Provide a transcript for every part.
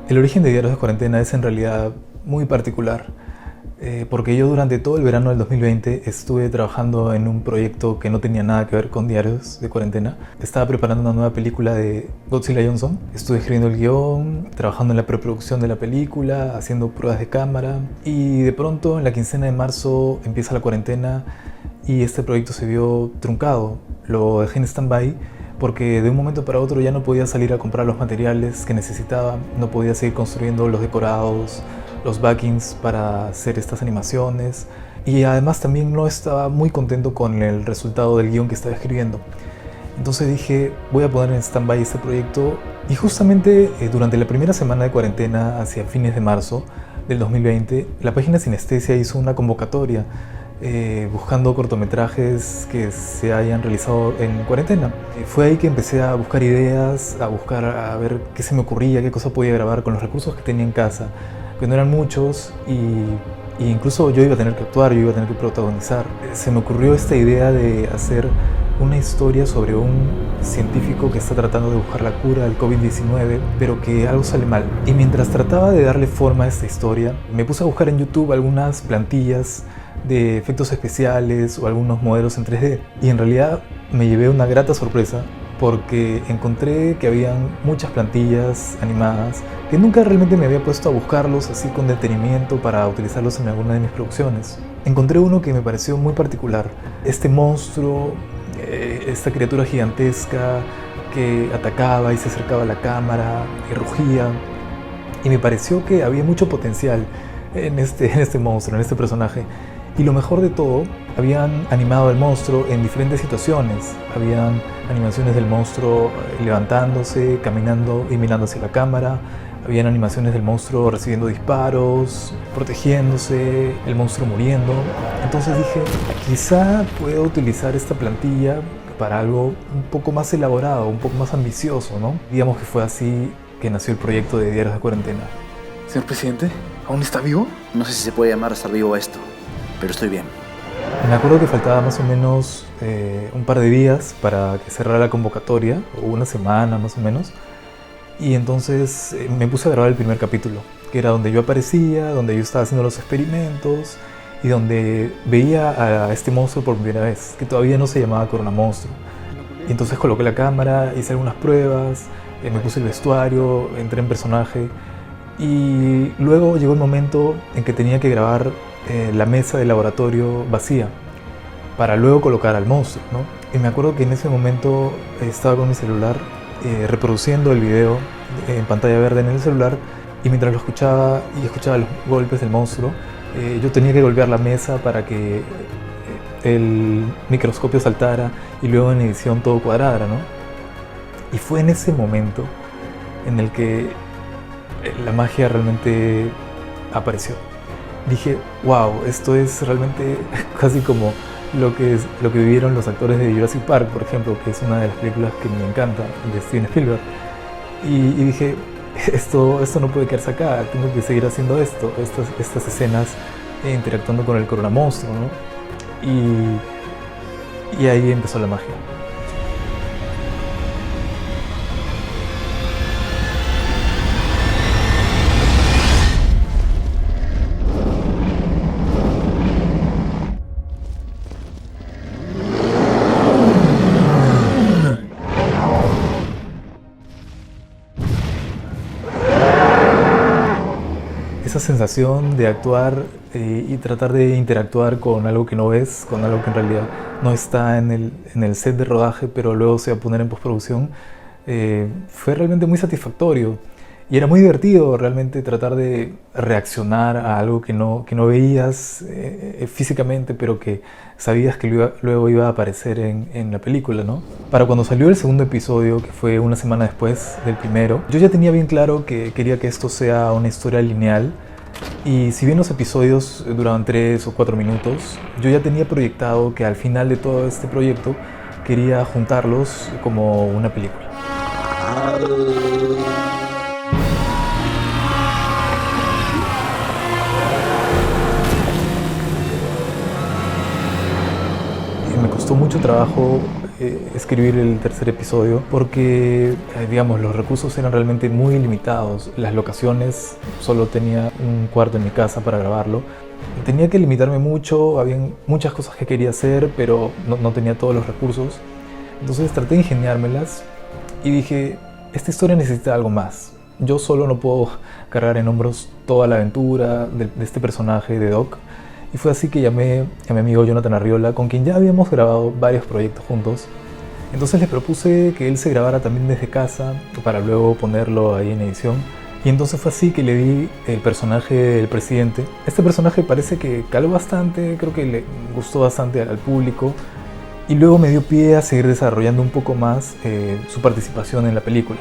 El origen de Diarios de Cuarentena es en realidad muy particular, porque yo durante todo el verano del 2020 estuve trabajando en un proyecto que no tenía nada que ver con Diarios de Cuarentena. Estaba preparando una nueva película de Godzilla Johnson. Estuve escribiendo el guión, trabajando en la preproducción de la película, haciendo pruebas de cámara, y de pronto en la quincena de marzo empieza la cuarentena y este proyecto se vio truncado. Lo dejé en stand-by porque de un momento para otro ya no podía salir a comprar los materiales que necesitaba, no podía seguir construyendo los decorados, los backings para hacer estas animaciones, y además también no estaba muy contento con el resultado del guión que estaba escribiendo. Entonces dije, voy a poner en stand-by este proyecto, y justamente durante la primera semana de cuarentena, hacia fines de marzo del 2020, la página Sinestesia hizo una convocatoria buscando cortometrajes que se hayan realizado en cuarentena. Fue ahí que empecé a buscar ideas, a ver qué se me ocurría, qué cosa podía grabar con los recursos que tenía en casa, que no eran muchos, y incluso yo iba a tener que actuar, yo iba a tener que protagonizar. Se me ocurrió esta idea de hacer una historia sobre un científico que está tratando de buscar la cura del COVID-19, pero que algo sale mal. Y mientras trataba de darle forma a esta historia, me puse a buscar en YouTube algunas plantillas de efectos especiales o algunos modelos en 3D. Y en realidad me llevé una grata sorpresa porque encontré que habían muchas plantillas animadas que nunca realmente me había puesto a buscarlos así con detenimiento para utilizarlos en alguna de mis producciones. Encontré uno que me pareció muy particular. Este monstruo, esta criatura gigantesca que atacaba y se acercaba a la cámara y rugía. Y me pareció que había mucho potencial en este monstruo, en este personaje. Y lo mejor de todo, habían animado al monstruo en diferentes situaciones. Habían animaciones del monstruo levantándose, caminando y mirando hacia la cámara. Habían animaciones del monstruo recibiendo disparos, protegiéndose, el monstruo muriendo. Entonces dije, quizá puedo utilizar esta plantilla para algo un poco más elaborado, un poco más ambicioso, ¿no? Digamos que fue así que nació el proyecto de Diarios de Cuarentena. Señor presidente, ¿aún está vivo? No sé si se puede llamar estar vivo a esto, pero estoy bien. Me acuerdo que faltaba más o menos un par de días para que cerrara la convocatoria, o una semana más o menos, y entonces me puse a grabar el primer capítulo, que era donde yo aparecía, donde yo estaba haciendo los experimentos y donde veía a este monstruo por primera vez, que todavía no se llamaba Corona Monstruo. Y entonces coloqué la cámara, hice algunas pruebas, me puse el vestuario, entré en personaje, y luego llegó el momento en que tenía que grabar la mesa de laboratorio vacía para luego colocar al monstruo, ¿no? Y me acuerdo que en ese momento estaba con mi celular reproduciendo el video en pantalla verde en el celular, y mientras lo escuchaba y escuchaba los golpes del monstruo, yo tenía que golpear la mesa para que el microscopio saltara y luego en edición todo cuadrara, ¿no? Y fue en ese momento en el que la magia realmente apareció. Dije, wow, esto es realmente casi como lo que vivieron los actores de Jurassic Park, por ejemplo, que es una de las películas que me encanta, de Steven Spielberg. Y dije, esto no puede quedarse acá, tengo que seguir haciendo estas escenas interactuando con el Corona Monstruo, ¿no? Y ahí empezó la magia. Esa sensación de actuar y tratar de interactuar con algo que no ves, con algo que en realidad no está en el set de rodaje, pero luego se va a poner en postproducción, fue realmente muy satisfactorio. Y era muy divertido realmente tratar de reaccionar a algo que no veías físicamente, pero que sabías que luego iba a aparecer en la película, ¿no? Para cuando salió el segundo episodio, que fue una semana después del primero, yo ya tenía bien claro que quería que esto sea una historia lineal. Y si bien los episodios duraban 3 o 4 minutos, yo ya tenía proyectado que al final de todo este proyecto quería juntarlos como una película. Me costó mucho trabajo escribir el tercer episodio porque, digamos, los recursos eran realmente muy limitados. Las locaciones, solo tenía un cuarto en mi casa para grabarlo. Tenía que limitarme mucho, había muchas cosas que quería hacer, pero no tenía todos los recursos. Entonces traté de ingeniármelas y dije, esta historia necesita algo más. Yo solo no puedo cargar en hombros toda la aventura de este personaje de Doc. Y fue así que llamé a mi amigo Jonathan Arriola, con quien ya habíamos grabado varios proyectos juntos. Entonces le propuse que él se grabara también desde casa para luego ponerlo ahí en edición. Y entonces fue así que le di el personaje del presidente. Este personaje parece que caló bastante, creo que le gustó bastante al público. Y luego me dio pie a seguir desarrollando un poco más su participación en la película.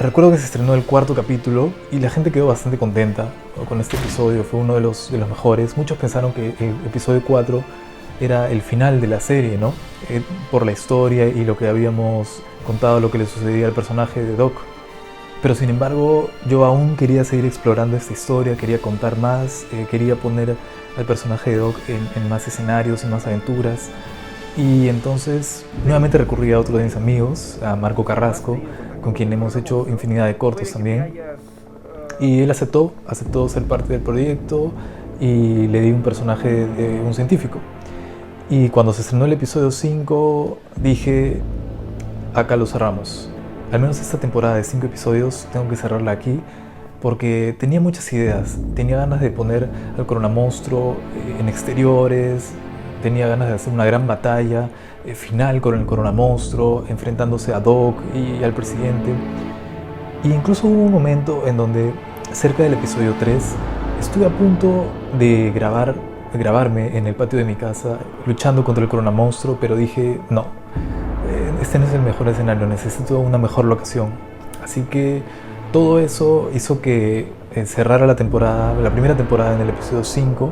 Recuerdo que se estrenó el cuarto capítulo y la gente quedó bastante contenta con este episodio, fue uno de los mejores. Muchos pensaron que el episodio 4 era el final de la serie, ¿no? Por la historia y lo que habíamos contado, lo que le sucedía al personaje de Doc. Pero sin embargo, yo aún quería seguir explorando esta historia, quería contar más, quería poner al personaje de Doc en más escenarios, en más aventuras. Y entonces nuevamente recurrí a otro de mis amigos, a Marco Carrasco, con quien hemos hecho infinidad de cortos también. Y él aceptó ser parte del proyecto y le di un personaje de un científico. Y cuando se estrenó el episodio 5 dije, acá lo cerramos. Al menos esta temporada de 5 episodios tengo que cerrarla aquí porque tenía muchas ideas. Tenía ganas de poner al Coronamonstruo en exteriores, tenía ganas de hacer una gran batalla final con el Coronamonstruo, enfrentándose a Doc y al presidente. Y incluso hubo un momento en donde, cerca del episodio 3, estuve a punto de grabarme en el patio de mi casa luchando contra el Coronamonstruo, pero dije, no, este no es el mejor escenario, necesito una mejor locación. Así que todo eso hizo que cerrara la primera temporada en el episodio 5,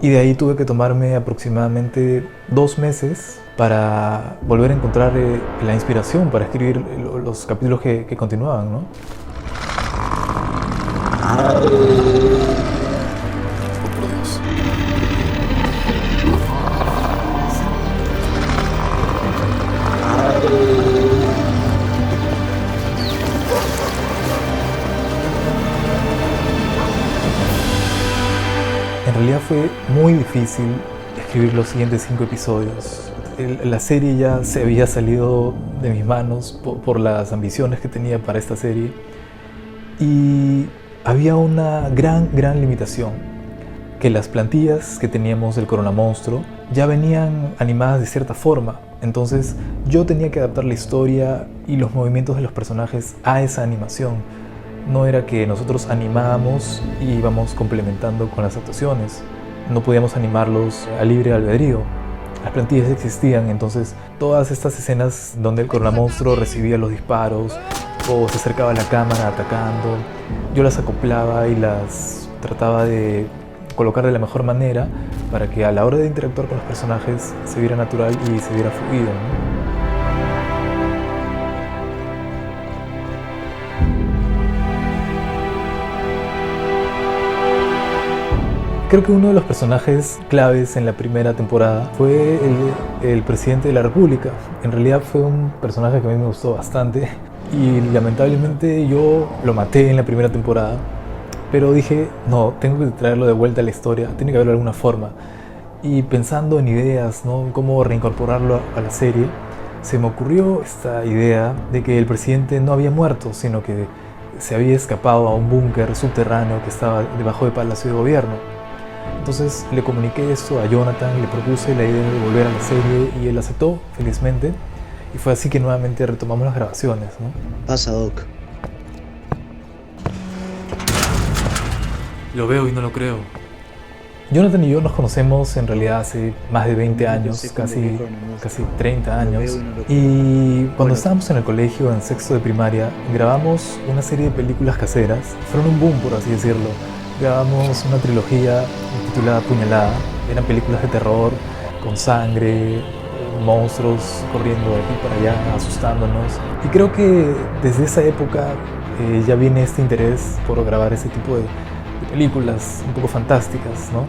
y de ahí tuve que tomarme aproximadamente 2 meses para volver a encontrar la inspiración para escribir los capítulos que continuaban, ¿no? Oh, por Dios. En realidad fue muy difícil escribir los siguientes 5 episodios. La serie ya se había salido de mis manos por las ambiciones que tenía para esta serie. Y había una gran limitación, que las plantillas que teníamos del Coronamonstruo ya venían animadas de cierta forma. Entonces yo tenía que adaptar la historia y los movimientos de los personajes a esa animación. No era que nosotros animábamos y íbamos complementando con las actuaciones. No podíamos animarlos a libre albedrío. Las plantillas existían, entonces todas estas escenas donde el Coronamonstruo recibía los disparos o se acercaba a la cámara atacando, yo las acoplaba y las trataba de colocar de la mejor manera para que a la hora de interactuar con los personajes se viera natural y se viera fluido, ¿no? Creo que uno de los personajes claves en la primera temporada fue el presidente de la República. En realidad fue un personaje que a mí me gustó bastante y lamentablemente yo lo maté en la primera temporada, pero dije, no, tengo que traerlo de vuelta a la historia, tiene que haber alguna forma. Y pensando en ideas, ¿no?, cómo reincorporarlo a la serie, se me ocurrió esta idea de que el presidente no había muerto, sino que se había escapado a un búnker subterráneo que estaba debajo del Palacio de Gobierno. Entonces le comuniqué esto a Jonathan y le propuse la idea de volver a la serie y él aceptó, felizmente. Y fue así que nuevamente retomamos las grabaciones, ¿no? Pasa, Doc. Lo veo y no lo creo. Jonathan y yo nos conocemos en realidad hace más de 20 años, casi 30 años. Y cuando estábamos en el colegio, en sexto de primaria, grabamos una serie de películas caseras. Fueron un boom, por así decirlo. Grabamos una trilogía titulada Puñalada. Eran películas de terror, con sangre, monstruos corriendo de aquí para allá, asustándonos. Y creo que desde esa época ya viene este interés por grabar ese tipo películas un poco fantásticas, ¿no?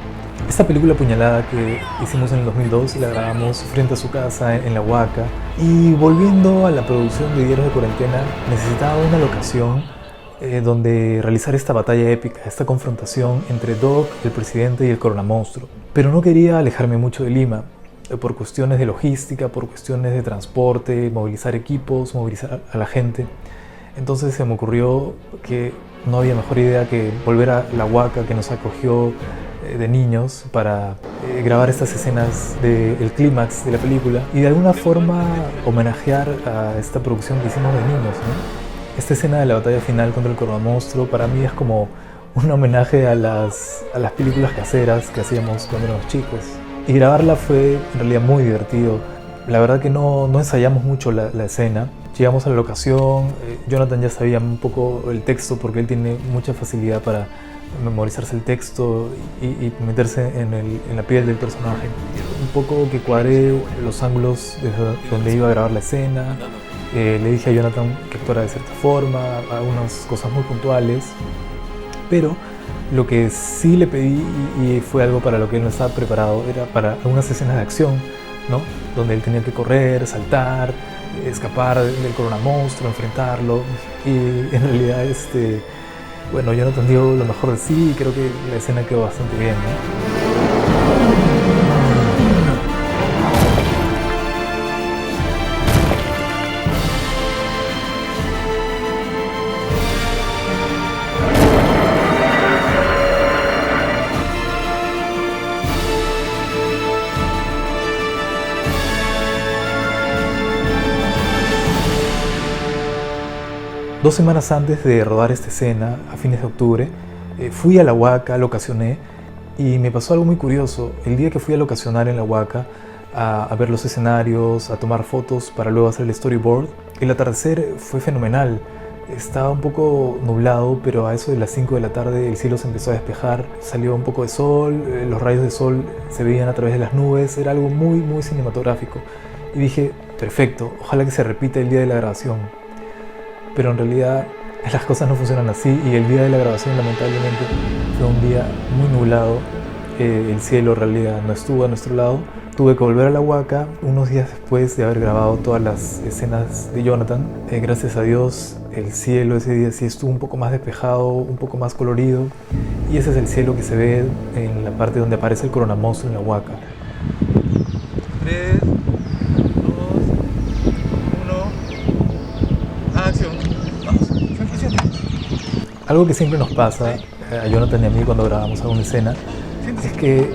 Esta película Puñalada que hicimos en el 2002 la grabamos frente a su casa en La Huaca. Y volviendo a la producción de Diarios de Cuarentena, necesitaba una locación donde realizar esta batalla épica, esta confrontación entre Doc, el presidente y el coronamonstruo. Pero no quería alejarme mucho de Lima, por cuestiones de logística, por cuestiones de transporte, movilizar equipos, movilizar a la gente. Entonces se me ocurrió que no había mejor idea que volver a La Huaca, que nos acogió de niños, para grabar estas escenas del clímax de la película y de alguna forma homenajear a esta producción que hicimos de niños, ¿no? Esta escena de la batalla final contra el coronamonstruo para mí es como un homenaje a las películas caseras que hacíamos cuando éramos chicos. Y grabarla fue en realidad muy divertido. La verdad que no ensayamos mucho la escena. Llegamos a la locación, Jonathan ya sabía un poco el texto porque él tiene mucha facilidad para memorizarse el texto y meterse en la piel del personaje. Un poco que cuadré los ángulos desde donde iba a grabar la escena. Le dije a Jonathan que actuara de cierta forma, algunas cosas muy puntuales. Pero lo que sí le pedí, y fue algo para lo que él no estaba preparado, era para algunas escenas de acción, ¿no? Donde él tenía que correr, saltar, escapar del coronamonstruo, enfrentarlo. Y en realidad, bueno, Jonathan dio lo mejor de sí y creo que la escena quedó bastante bien, ¿no? 2 semanas antes de rodar esta escena, a fines de octubre, fui a La Huaca, locacioné, y me pasó algo muy curioso. El día que fui a locacionar en La Huaca, a ver los escenarios, a tomar fotos para luego hacer el storyboard, el atardecer fue fenomenal. Estaba un poco nublado, pero a eso de las 5 de la tarde el cielo se empezó a despejar, salió un poco de sol, los rayos de sol se veían a través de las nubes, era algo muy, muy cinematográfico. Y dije, perfecto, ojalá que se repita el día de la grabación. Pero en realidad las cosas no funcionan así y el día de la grabación lamentablemente fue un día muy nublado, el cielo en realidad no estuvo a nuestro lado. Tuve que volver a La Huaca unos días después de haber grabado todas las escenas de Jonathan. Gracias a Dios el cielo ese día sí estuvo un poco más despejado, un poco más colorido, y ese es el cielo que se ve en la parte donde aparece el coronamonstruo en La Huaca. 3, 2, 1, acción. Vamos, siéntate. Algo que siempre nos pasa a Jonathan y a mí cuando grabamos alguna escena es que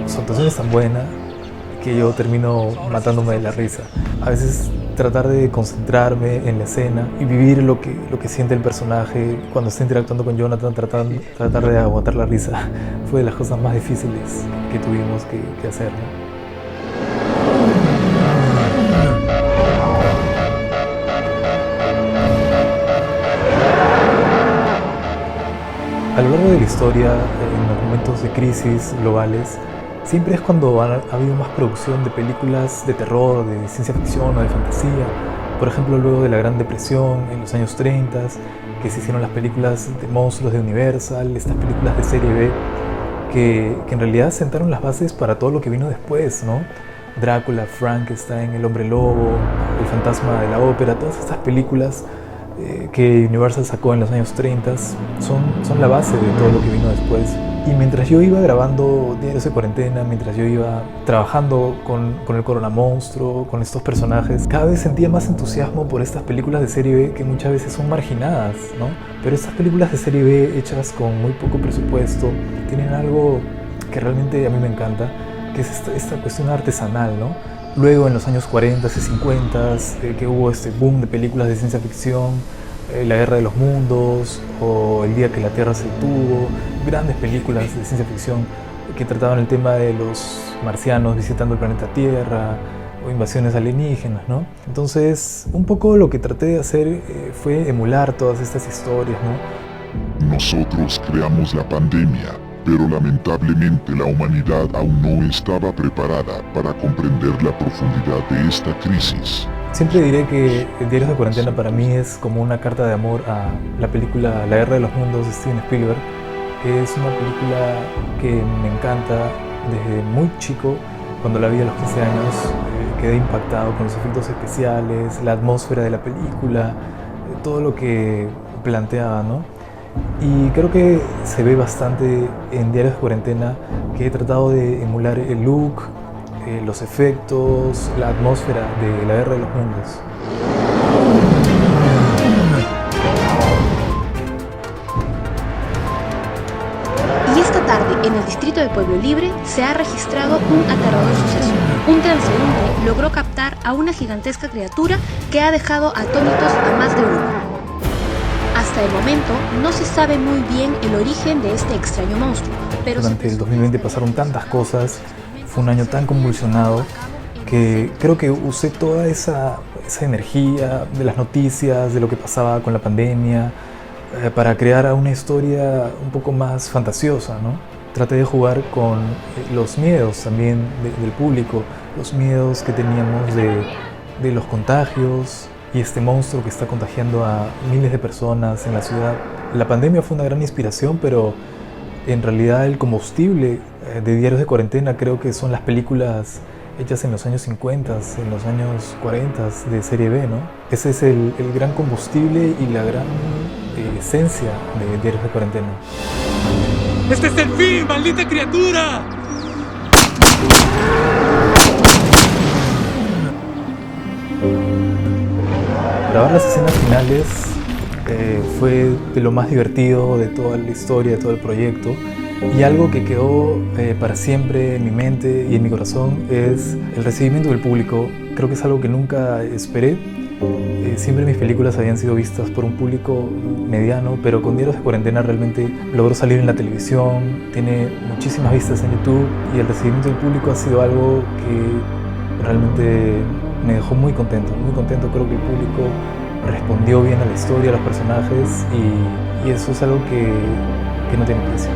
su actuación es tan buena que yo termino matándome de la risa. A veces tratar de concentrarme en la escena y vivir lo que siente el personaje cuando está interactuando con Jonathan, tratar de aguantar la risa, fue de las cosas más difíciles que tuvimos que hacer, ¿no? A lo largo de la historia, en los momentos de crisis globales, siempre es cuando ha habido más producción de películas de terror, de ciencia ficción o de fantasía. Por ejemplo, luego de la Gran Depresión, en los años 30, que se hicieron las películas de monstruos de Universal, estas películas de serie B, que en realidad sentaron las bases para todo lo que vino después, ¿no? Drácula, Frankenstein, El Hombre Lobo, El Fantasma de la Ópera, todas estas películas que Universal sacó en los años 30 son la base de todo lo que vino después. Y mientras yo iba grabando Diarios de Cuarentena, mientras yo iba trabajando con el coronamonstruo, con estos personajes, cada vez sentía más entusiasmo por estas películas de serie B que muchas veces son marginadas, ¿no? Pero estas películas de serie B hechas con muy poco presupuesto tienen algo que realmente a mí me encanta, que es esta cuestión artesanal, ¿no? Luego en los años 40 y 50 que hubo este boom de películas de ciencia ficción, La Guerra de los Mundos o El Día que la Tierra se detuvo, grandes películas de ciencia ficción que trataban el tema de los marcianos visitando el planeta Tierra o invasiones alienígenas, ¿no? Entonces, un poco lo que traté de hacer fue emular todas estas historias, ¿no? Nosotros creamos la pandemia, pero lamentablemente la humanidad aún no estaba preparada para comprender la profundidad de esta crisis. Siempre diré que Diarios de Cuarentena para mí es como una carta de amor a la película La Guerra de los Mundos de Steven Spielberg, Es una película que me encanta desde muy chico. Cuando la vi a los 15 años quedé impactado con los efectos especiales, la atmósfera de la película, todo lo que planteaba, ¿no? Y creo que se ve bastante en Diarios de Cuarentena, que he tratado de emular el look, los efectos, la atmósfera de la Guerra de los Mundos. Y esta tarde, en el distrito de Pueblo Libre, se ha registrado un aterrador suceso. Un transeúnte logró captar a una gigantesca criatura que ha dejado atónitos a más de uno. Hasta el momento, no se sabe muy bien el origen de este extraño monstruo, pero durante el 2020 pasaron tantas cosas, fue un año tan convulsionado que creo que usé toda esa energía de las noticias, de lo que pasaba con la pandemia, para crear una historia un poco más fantasiosa, ¿no? Traté de jugar con los miedos también del público, los miedos que teníamos de los contagios y este monstruo que está contagiando a miles de personas en la ciudad. La pandemia fue una gran inspiración, pero en realidad el combustible de Diarios de Cuarentena creo que son las películas hechas en los años 50, en los años 40 de serie B, ¿no? Ese es el gran combustible y la gran esencia de Diarios de Cuarentena. ¡Este es el fin, maldita criatura! Grabar las escenas finales fue de lo más divertido de toda la historia, de todo el proyecto. Y algo que quedó para siempre en mi mente y en mi corazón es el recibimiento del público. Creo que es algo que nunca esperé. Siempre mis películas habían sido vistas por un público mediano, pero con Diarios de Cuarentena realmente logró salir en la televisión, tiene muchísimas vistas en YouTube y el recibimiento del público ha sido algo que realmente me dejó muy contento. Creo que el público respondió bien a la historia, a los personajes y eso es algo que no tiene precio.